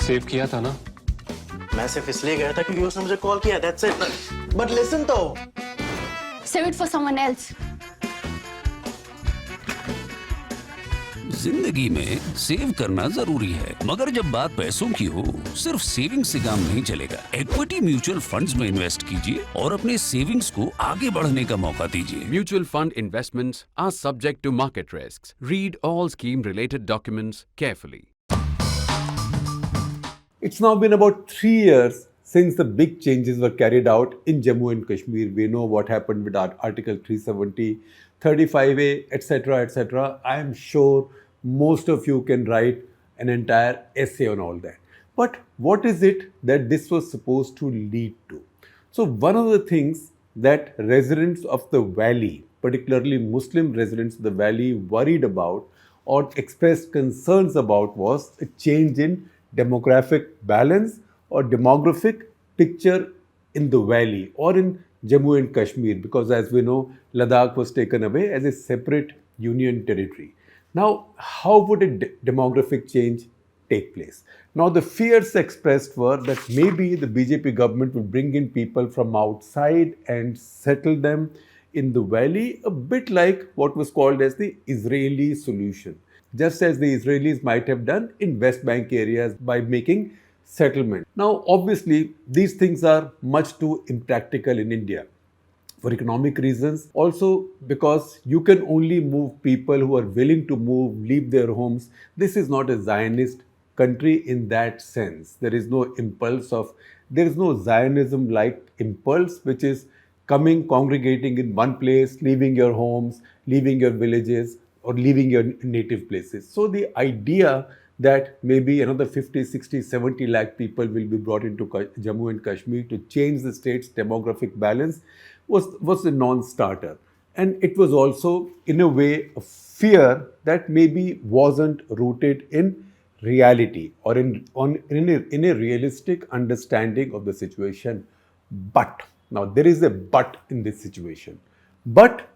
Save किया था ना? मैं सिर्फ इसलिए गया था क्योंकि उसने मुझे कॉल किया, that's it. But listen तो. Save it for someone else. जिंदगी में सेव करना जरूरी है, मगर जब बात पैसों की हो, सिर्फ सेविंग से काम नहीं चलेगा। इक्विटी म्यूचुअल फंड्स में इन्वेस्ट कीजिए और अपने सेविंग्स को आगे बढ़ने का मौका दीजिए। Mutual fund investments are subject to market risks. Read all scheme-related documents carefully. It's now been about 3 years since the big changes were carried out in Jammu and Kashmir. We know what happened with Article 370, 35A, etc., etc. I am sure most of you can write an entire essay on all that. But what is it that this was supposed to lead to? So one of the things that residents of the valley, particularly Muslim residents of the valley, worried about or expressed concerns about was a change in demographic balance or demographic picture in the valley or in Jammu and Kashmir, because as we know, Ladakh was taken away as a separate union territory. Now, how would a demographic change take place? Now, the fears expressed were that maybe the BJP government will bring in people from outside and settle them in the valley, a bit like what was called as the Israeli solution, just as the Israelis might have done in West Bank areas by making settlement. Now, obviously, these things are much too impractical in India for economic reasons. Also, because you can only move people who are willing to move, leave their homes. This is not a Zionist country in that sense. There is no Zionism-like impulse which is coming, congregating in one place, leaving your homes, leaving your villages, or leaving your native places. So the idea that maybe another 50, 60, 70 lakh people will be brought into Jammu and Kashmir to change the state's demographic balance was a non-starter. And it was also, in a way, a fear that maybe wasn't rooted in reality or in a realistic understanding of the situation. But, now there is a but in this situation. But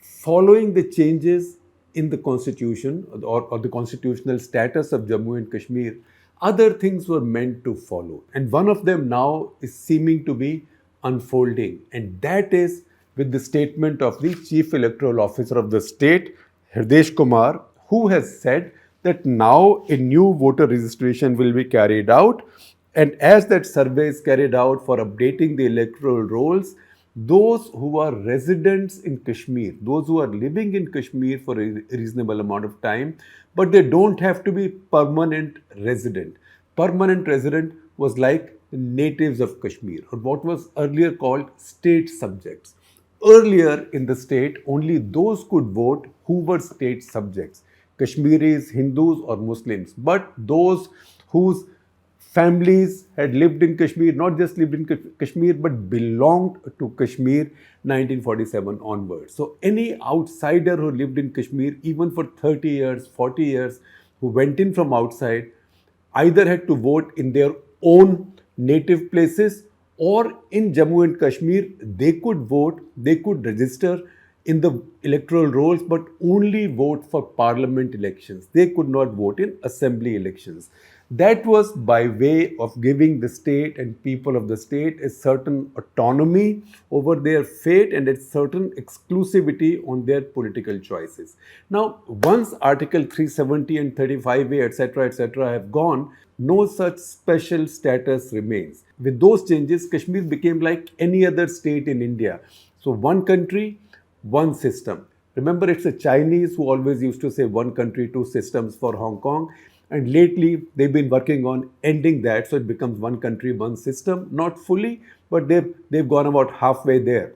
following the changes in the constitution or the constitutional status of Jammu and Kashmir, other things were meant to follow. And one of them now is seeming to be unfolding. And that is with the statement of the Chief Electoral Officer of the state, Hirdesh Kumar, who has said that now a new voter registration will be carried out. And as that survey is carried out for updating the electoral rolls, those who are residents in Kashmir, those who are living in Kashmir for a reasonable amount of time, but they don't have to be permanent resident. Permanent resident was like the natives of Kashmir, or what was earlier called state subjects. Earlier in the state, only those could vote who were state subjects, Kashmiris, Hindus or Muslims, but those whose families had lived in Kashmir, not just lived in Kashmir, but belonged to Kashmir 1947 onwards. So any outsider who lived in Kashmir, even for 30 years, 40 years, who went in from outside, either had to vote in their own native places or in Jammu and Kashmir, they could vote, they could register in the electoral rolls, but only vote for parliament elections. They could not vote in assembly elections. That was by way of giving the state and people of the state a certain autonomy over their fate and a certain exclusivity on their political choices. Now, once Article 370 and 35A, etc., have gone, no such special status remains. With those changes, Kashmir became like any other state in India. So one country, one system. Remember, it's the Chinese who always used to say one country, two systems for Hong Kong. And lately, they've been working on ending that, so it becomes one country, one system. Not fully, but they've gone about halfway there.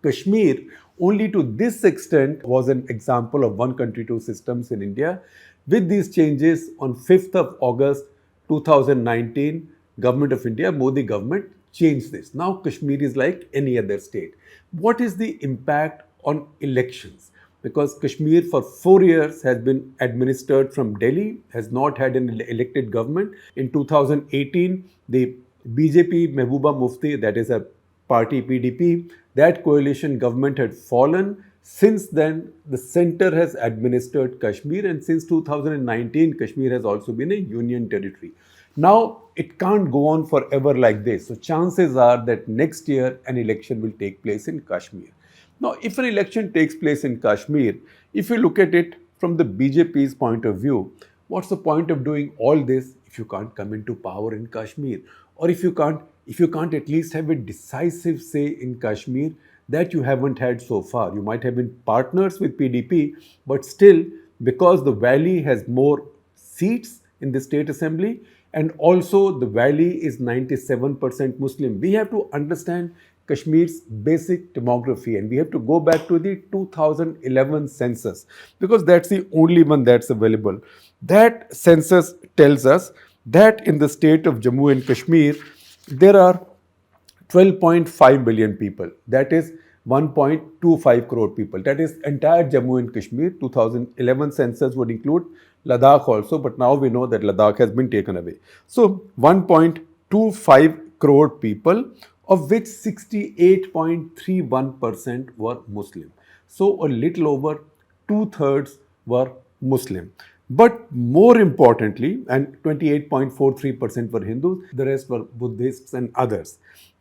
Kashmir, only to this extent, was an example of one country, two systems in India. With these changes, on 5th of August 2019, Government of India, Modi government, changed this. Now Kashmir is like any other state. What is the impact on elections? Because Kashmir for 4 years has been administered from Delhi, has not had an elected government. In 2018, the BJP Mehbooba Mufti, that is a party PDP, that coalition government had fallen. Since then, the center has administered Kashmir, and since 2019, Kashmir has also been a union territory. Now, it can't go on forever like this. So, chances are that next year an election will take place in Kashmir. Now, if an election takes place in Kashmir, if you look at it from the BJP's point of view, what's the point of doing all this if you can't come into power in Kashmir? Or if you can't at least have a decisive say in Kashmir that you haven't had so far. You might have been partners with PDP, but still, because the valley has more seats in the state assembly, and also the valley is 97% Muslim. We have to understand Kashmir's basic demography, and we have to go back to the 2011 census because that's the only one that's available. That census tells us that in the state of Jammu and Kashmir, there are 12.5 billion people. That is 1.25 crore people. That is entire Jammu and Kashmir. 2011 census would include Ladakh also, but now we know that Ladakh has been taken away. So 1.25 crore people, of which 68.31% were Muslim. So a little over 2/3 were Muslim. But more importantly, and 28.43% were Hindus, the rest were Buddhists and others.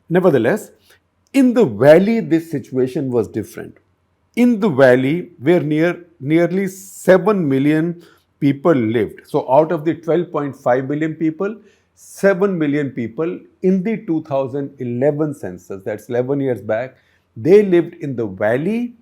Nevertheless, in the valley, this situation was different. In the valley, where nearly 7 million people lived. So, out of the 12.5 billion people, 7 million people in the 2011 census, that's 11 years back, they lived in the valley.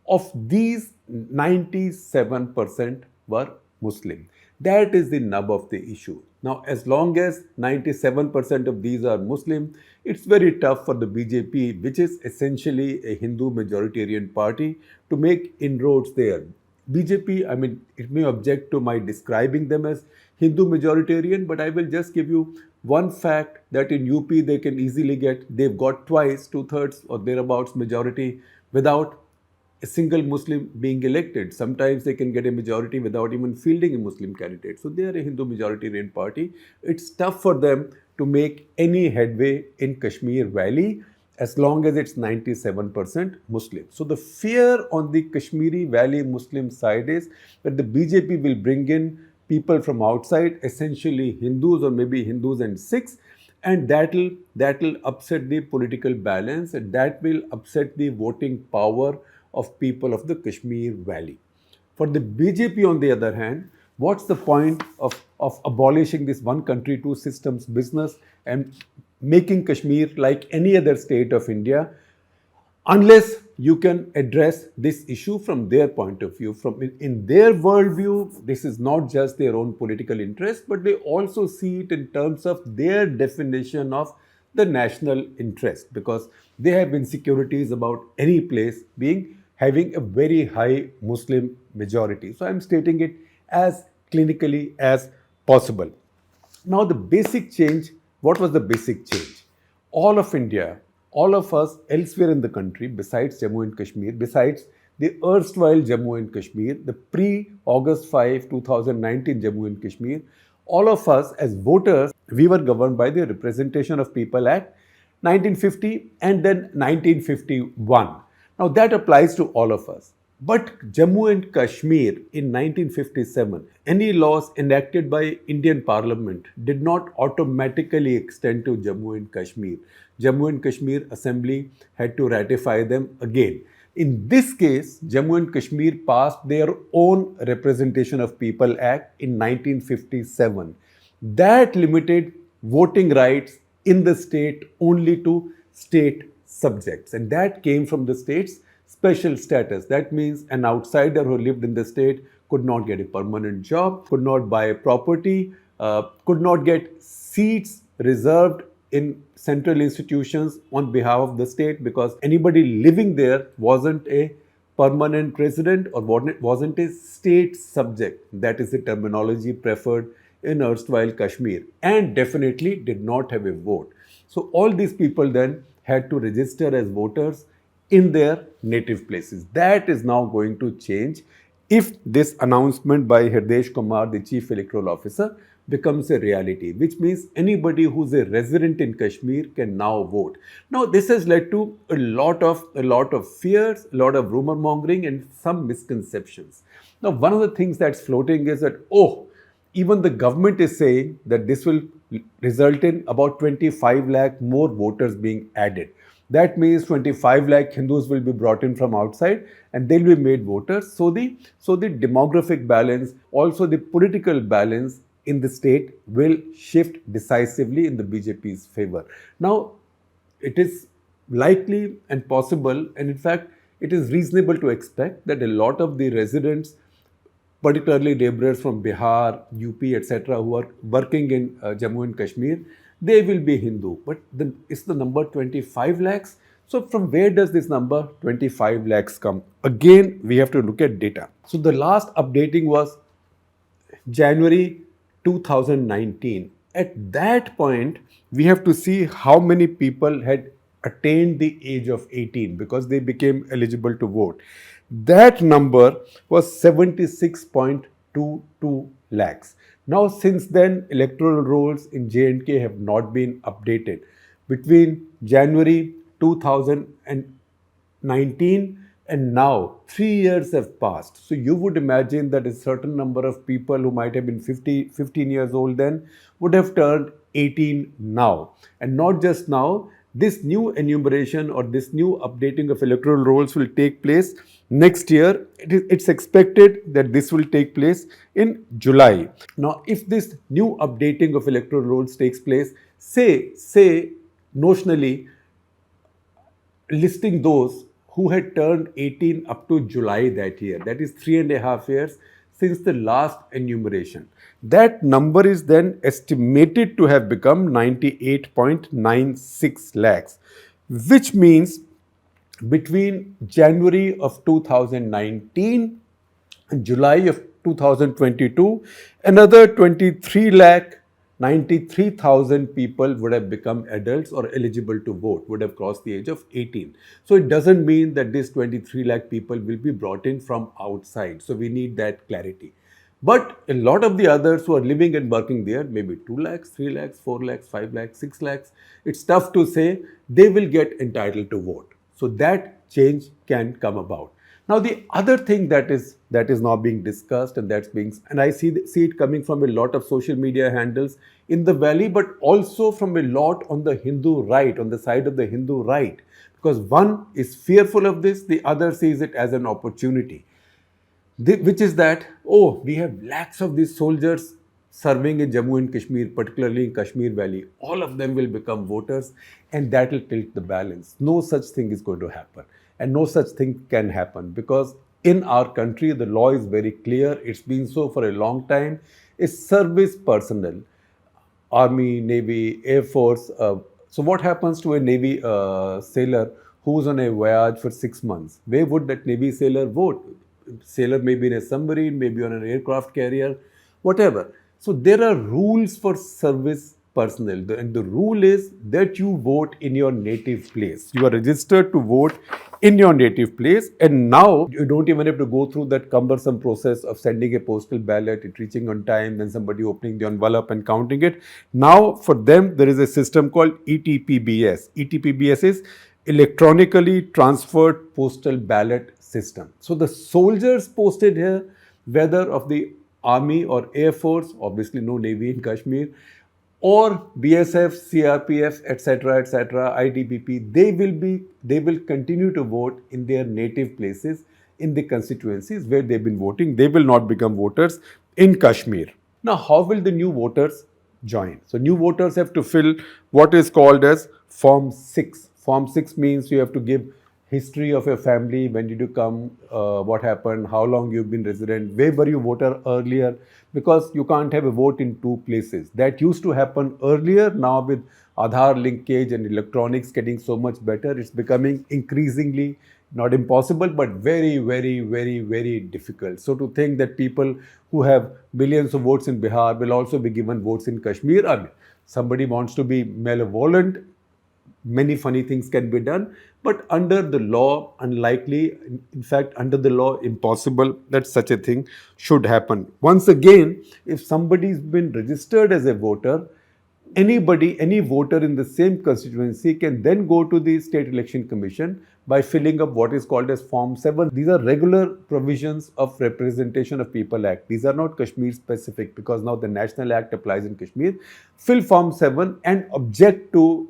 Of these, 97% were Muslim. That is the nub of the issue. Now, as long as 97% of these are Muslim, it's very tough for the BJP, which is essentially a Hindu majoritarian party, to make inroads there. BJP, I mean, it may object to my describing them as Hindu majoritarian, but I will just give you one fact that in UP they can easily they've got twice, 2/3 or thereabouts majority without a single Muslim being elected. Sometimes they can get a majority without even fielding a Muslim candidate. So they are a Hindu majoritarian party. It's tough for them to make any headway in Kashmir Valley as long as it's 97% Muslim. So the fear on the Kashmiri Valley Muslim side is that the BJP will bring in people from outside, essentially Hindus or maybe Hindus and Sikhs, and that'll upset the political balance, and that will upset the voting power of people of the Kashmir Valley. For the BJP, on the other hand, what's the point of abolishing this one country, two systems business and making Kashmir like any other state of India, unless you can address this issue from their point of view. From in their worldview, this is not just their own political interest, but they also see it in terms of their definition of the national interest, because they have insecurities about any place having a very high Muslim majority. So I'm stating it as clinically as possible. Now the basic change, what was the basic change? All of India, all of us elsewhere in the country, besides Jammu and Kashmir, besides the erstwhile Jammu and Kashmir, the pre-August 5, 2019 Jammu and Kashmir, all of us as voters, we were governed by the Representation of People Act 1950 and then 1951. Now that applies to all of us. But Jammu and Kashmir in 1957, any laws enacted by Indian Parliament did not automatically extend to Jammu and Kashmir. Jammu and Kashmir Assembly had to ratify them again. In this case, Jammu and Kashmir passed their own Representation of People Act in 1957. That limited voting rights in the state only to state subjects, and that came from the state's special status. That means an outsider who lived in the state could not get a permanent job, could not buy a property, could not get seats reserved in central institutions on behalf of the state, because anybody living there wasn't a permanent resident or wasn't a state subject. That is the terminology preferred in erstwhile Kashmir, and definitely did not have a vote. So all these people then had to register as voters in their native places. That is now going to change. if this announcement by Hirdesh Kumar, the Chief Electoral Officer, becomes a reality, which means anybody who's a resident in Kashmir can now vote. Now, this has led to a lot of fears, a lot of rumor mongering, and some misconceptions. Now, one of the things that's floating is that, even the government is saying that this will result in about 25 lakh more voters being added. That means 25 lakh Hindus will be brought in from outside and they'll be made voters. So the demographic balance, also the political balance in the state will shift decisively in the BJP's favor. Now, it is likely and possible, and in fact, it is reasonable to expect that a lot of the residents, particularly laborers from Bihar, UP, etc., who are working in Jammu and Kashmir, they will be Hindu. But is the number 25 lakhs? So from where does this number 25 lakhs come? Again, we have to look at data. So the last updating was January 2019. At that point, we have to see how many people had attained the age of 18 because they became eligible to vote. That number was 76.22 lakhs. Now, since then, electoral rolls in J&K have not been updated. Between January 2019 and now, 3 years have passed. So you would imagine that a certain number of people who might have been 15 years old then would have turned 18 now. And not just now, this new enumeration or this new updating of electoral rolls will take place next year. It's expected that this will take place in July. Now, if this new updating of electoral rolls takes place, say notionally listing those who had turned 18 up to July that year, that is 3.5 years since the last enumeration. That number is then estimated to have become 98.96 lakhs, which means between January of 2019 and July of 2022, another 23 lakh 93,000 people would have become adults or eligible to vote, would have crossed the age of 18. So it doesn't mean that this 23 lakh people will be brought in from outside. So we need that clarity. But a lot of the others who are living and working there, maybe 2 lakhs, 3 lakhs, 4 lakhs, 5 lakhs, 6 lakhs, it's tough to say, they will get entitled to vote. So that change can come about. Now, the other thing that is now being discussed and I see it coming from a lot of social media handles in the valley, but also from a lot on the Hindu right, on the side of the Hindu right, because one is fearful of this, the other sees it as an opportunity, which is that, we have lakhs of these soldiers serving in Jammu and Kashmir, particularly in Kashmir Valley. All of them will become voters and that will tilt the balance. No such thing is going to happen. And no such thing can happen because in our country, the law is very clear. It's been so for a long time. It's service personnel, Army, Navy, Air Force. So what happens to a Navy sailor who's on a voyage for 6 months? Where would that Navy sailor vote? Sailor may be in a submarine, maybe on an aircraft carrier, whatever. So there are rules for service personnel, and the rule is that you vote in your native place. You are registered to vote in your native place, and now you don't even have to go through that cumbersome process of sending a postal ballot, it reaching on time, then somebody opening the envelope and counting it. Now for them there is a system called ETPBS. ETPBS is electronically transferred postal ballot system. So the soldiers posted here, whether of the Army or Air Force, obviously no Navy in Kashmir, or BSF, CRPF, etc., ITBP, they will continue to vote in their native places, in the constituencies where they've been voting. They will not become voters in Kashmir. Now, how will the new voters join? So, new voters have to fill what is called as Form 6. Form 6 means you have to give history of your family, when did you come, what happened, how long you've been resident, where were you voter earlier, because you can't have a vote in 2 places. That used to happen earlier. Now with Aadhaar linkage and electronics getting so much better, it's becoming increasingly not impossible, but very, very, very, very difficult. So to think that people who have billions of votes in Bihar will also be given votes in Kashmir, somebody wants to be malevolent, many funny things can be done, but under the law, unlikely, in fact, under the law, impossible that such a thing should happen. Once again, if somebody's been registered as a voter, anybody, any voter in the same constituency can then go to the State Election Commission by filling up what is called as Form 7. These are regular provisions of Representation of People Act. These are not Kashmir specific because now the National Act applies in Kashmir. Fill Form 7 and object to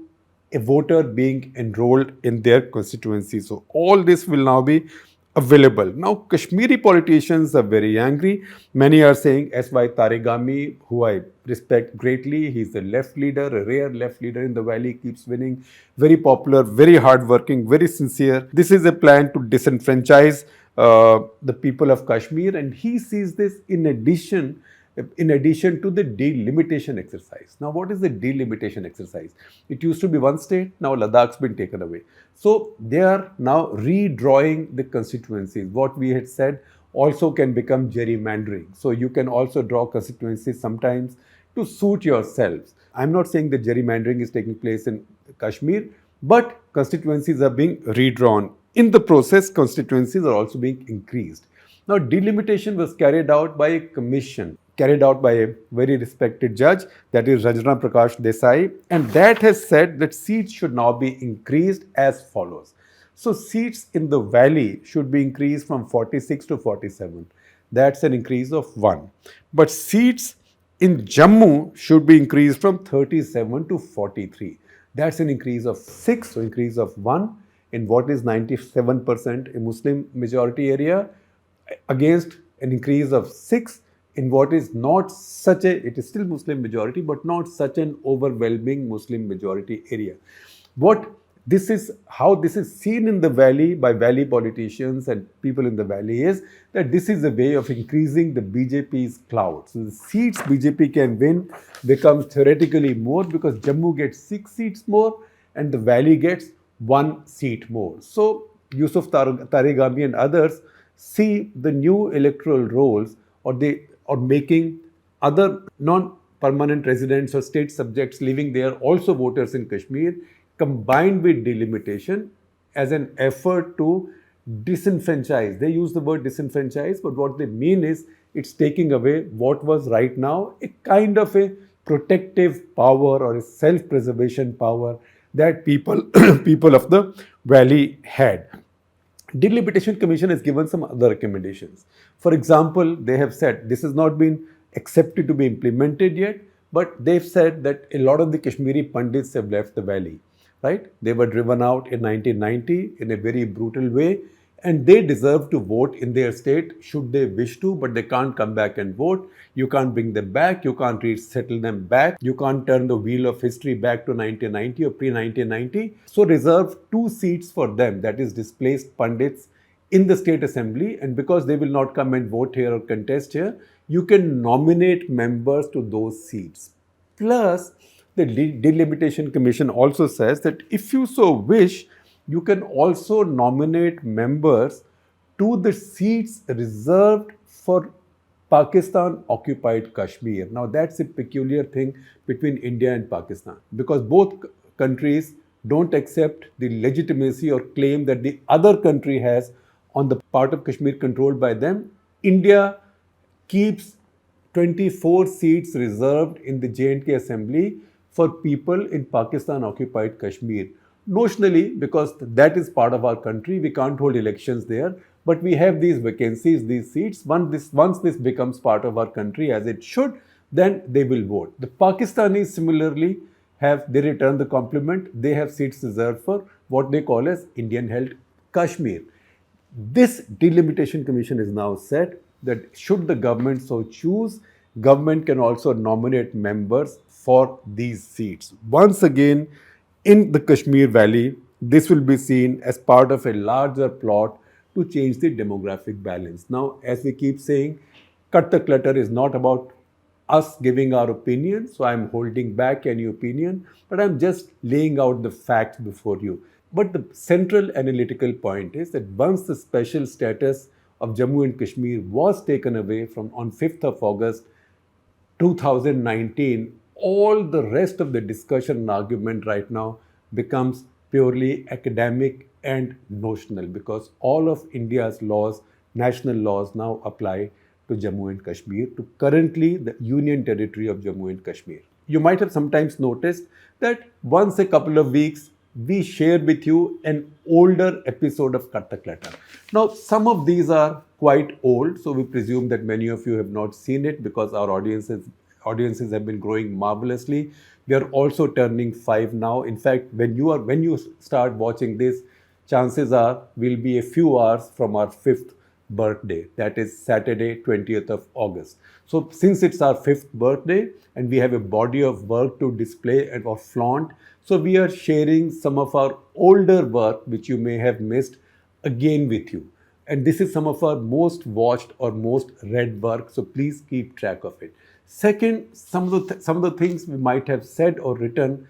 a voter being enrolled in their constituency. So all this will now be available. Now, Kashmiri politicians are very angry. Many are saying S.Y. Taregami, who I respect greatly, he's a left leader, a rare left leader in the valley, keeps winning, very popular, very hardworking, very sincere. This is a plan to disenfranchise the people of Kashmir, and he sees this in addition to the delimitation exercise. Now, what is the delimitation exercise? It used to be one state, now Ladakh's been taken away. So, they are now redrawing the constituencies. What we had said also can become gerrymandering. So, you can also draw constituencies sometimes to suit yourselves. I'm not saying that gerrymandering is taking place in Kashmir, but constituencies are being redrawn. In the process, constituencies are also being increased. Now, delimitation was carried out by a commission, carried out by a very respected judge, that is Rajna Prakash Desai, and that has said that seats should now be increased as follows. So, seats in the valley should be increased from 46 to 47. That's an increase of 1. But seats in Jammu should be increased from 37 to 43. That's an increase of 6, so increase of 1 in what is 97% a Muslim majority area, against an increase of 6 in what is not such a, it is still Muslim majority, but not such an overwhelming Muslim majority area. How this is seen in the valley by valley politicians and people in the valley is that this is a way of increasing the BJP's clout. So the seats BJP can win becomes theoretically more because Jammu gets 6 seats more and the valley gets 1 seat more. So Yusuf Taregami and others see the new electoral rolls or making other non-permanent residents or state subjects living there also voters in Kashmir, combined with delimitation as an effort to disenfranchise. They use the word disenfranchise, but what they mean is it's taking away what was right now a kind of a protective power or a self-preservation power that people of the valley had. Delimitation Commission has given some other recommendations. For example, they have said this has not been accepted to be implemented yet, but they've said that a lot of the Kashmiri Pandits have left the valley, right? They were driven out in 1990 in a very brutal way, and they deserve to vote in their state should they wish to, but they can't come back and vote. You can't bring them back. You can't resettle them back. You can't turn the wheel of history back to 1990 or pre-1990. So reserve 2 seats for them, that is displaced Pandits in the state assembly, and because they will not come and vote here or contest here, you can nominate members to those seats. Plus, the Delimitation Commission also says that if you so wish, you can also nominate members to the seats reserved for Pakistan-occupied Kashmir. Now, that's a peculiar thing between India and Pakistan because both countries don't accept the legitimacy or claim that the other country has on the part of Kashmir controlled by them. India keeps 24 seats reserved in the J&K Assembly for people in Pakistan-occupied Kashmir. Notionally, because that is part of our country, we can't hold elections there, but we have these vacancies, these seats. Once this becomes part of our country, as it should, then they will vote. The Pakistanis similarly they return the compliment. They have seats reserved for what they call as Indian-held Kashmir. This Delimitation Commission is now said that should the government so choose, government can also nominate members for these seats. Once again, in the Kashmir Valley, this will be seen as part of a larger plot to change the demographic balance. Now, as we keep saying, Cut the Clutter is not about us giving our opinion, so I'm holding back any opinion, but I'm just laying out the facts before you. But the central analytical point is that once the special status of Jammu and Kashmir was taken away on 5th of August 2019, all the rest of the discussion and argument right now becomes purely academic and notional, because all of India's laws, national laws, now apply to Jammu and Kashmir, to currently the Union Territory of Jammu and Kashmir. You might have sometimes noticed that once a couple of weeks, we share with you an older episode of Cut The Clutter. Now, some of these are quite old, so we presume that many of you have not seen it because our audiences have been growing marvelously. We are also turning 5 now. In fact, when you start watching this, chances are we'll be a few hours from our 5th birthday. That is Saturday, 20th of August. So since it's our 5th birthday and we have a body of work to display and or flaunt, so we are sharing some of our older work which you may have missed again with you. And this is some of our most watched or most read work, so please keep track of it. Second, some of the things we might have said or written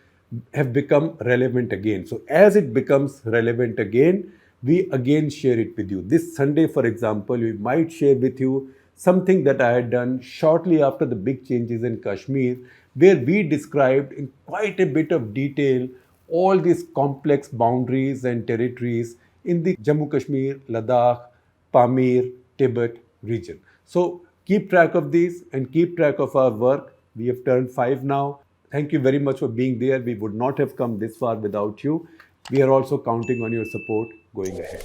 have become relevant again. So as it becomes relevant again, we again share it with you. This Sunday, for example, we might share with you something that I had done shortly after the big changes in Kashmir, where we described in quite a bit of detail all these complex boundaries and territories in the Jammu Kashmir, Ladakh, Pamir, Tibet region. So keep track of these and keep track of our work. We have turned 5 now. Thank you very much for being there. We would not have come this far without you. We are also counting on your support going ahead.